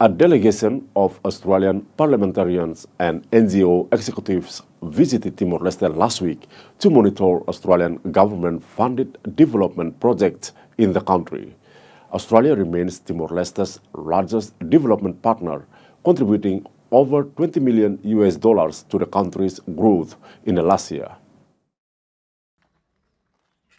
A delegation of Australian parliamentarians and NGO executives visited Timor-Leste last week to monitor Australian government-funded development projects in the country. Australia remains Timor-Leste's largest development partner, contributing over $20 million to the country's growth in the last year.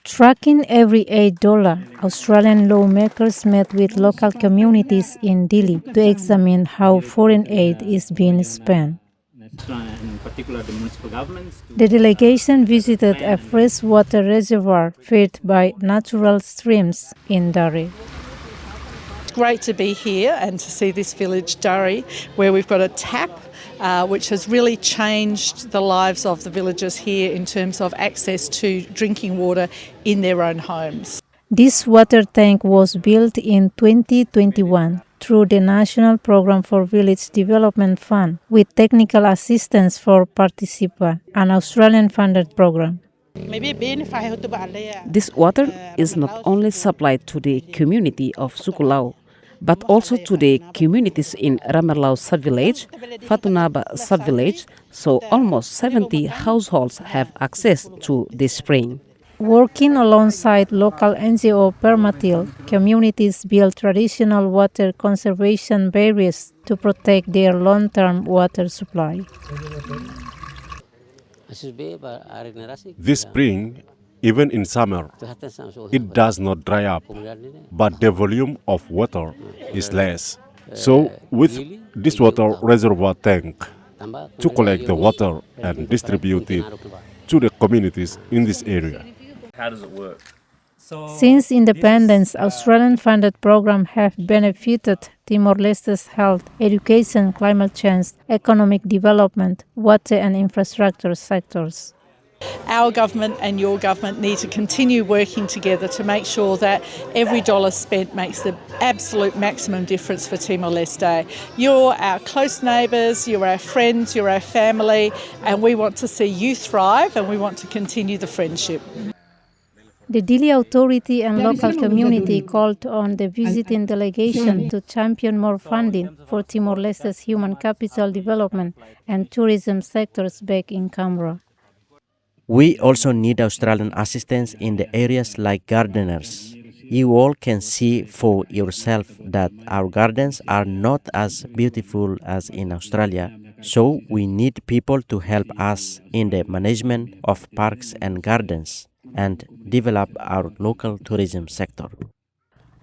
Tracking every $8, Australian lawmakers met with local communities in Dili to examine how foreign aid is being spent. In particular, the municipal governments. The delegation visited a freshwater reservoir fed by natural streams in Dari. It's great to be here and to see this village, Dari, where we've got a tap which has really changed the lives of the villagers here in terms of access to drinking water in their own homes. This water tank was built in 2021 through the National Program for Village Development Fund with technical assistance for Protv, an Australian-funded program. This water is not only supplied to the community of Sukulau, but also to the communities in Ramerlau sub-village, Fatunaba sub-village, so almost 70 households have access to this spring. Working alongside local NGO Permatil, communities build traditional water conservation barriers to protect their long-term water supply. This spring, even in summer, it does not dry up, but the volume of water is less. So, with this water reservoir tank, to collect the water and distribute it to the communities in this area. How does it work? Since independence, Australian-funded programs have benefited Timor-Leste's health, education, climate change, economic development, water and infrastructure sectors. Our government and your government need to continue working together to make sure that every dollar spent makes the absolute maximum difference for Timor-Leste. You're our close neighbours, you're our friends, you're our family, and we want to see you thrive and we want to continue the friendship. The Dili Authority and local community called on the visiting delegation to champion more funding for Timor-Leste's human capital development and tourism sectors back in Canberra. We also need Australian assistance in the areas like gardeners. You all can see for yourself that our gardens are not as beautiful as in Australia, so we need people to help us in the management of parks and gardens and develop our local tourism sector.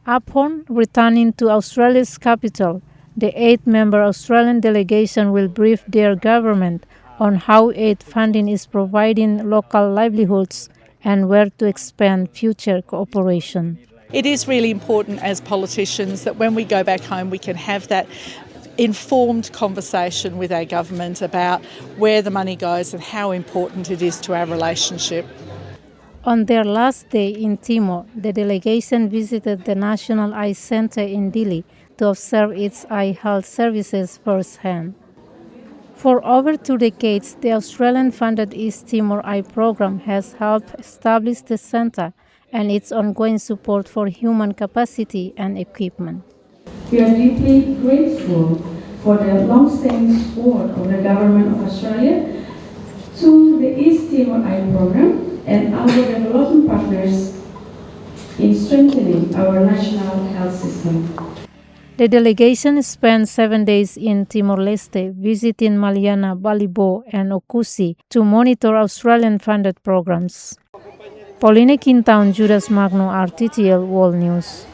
Upon returning to Australia's capital, the 8-member Australian delegation will brief their government on how aid funding is providing local livelihoods and where to expand future cooperation. It is really important as politicians that when we go back home we can have that informed conversation with our government about where the money goes and how important it is to our relationship. On their last day in Timor, the delegation visited the National Eye Centre in Dili to observe its eye health services firsthand. For over 2 decades, the Australian-funded East Timor Eye Program has helped establish the centre and its ongoing support for human capacity and equipment. We are deeply grateful for the long-standing support of the Government of Australia to the East Timor Eye Program and our development partners in strengthening our national health system. The delegation spent 7 days in Timor-Leste, visiting Maliana, Balibo, and Okusi to monitor Australian-funded programs. Pauline Quintown, Judas Magno, RTTL World News.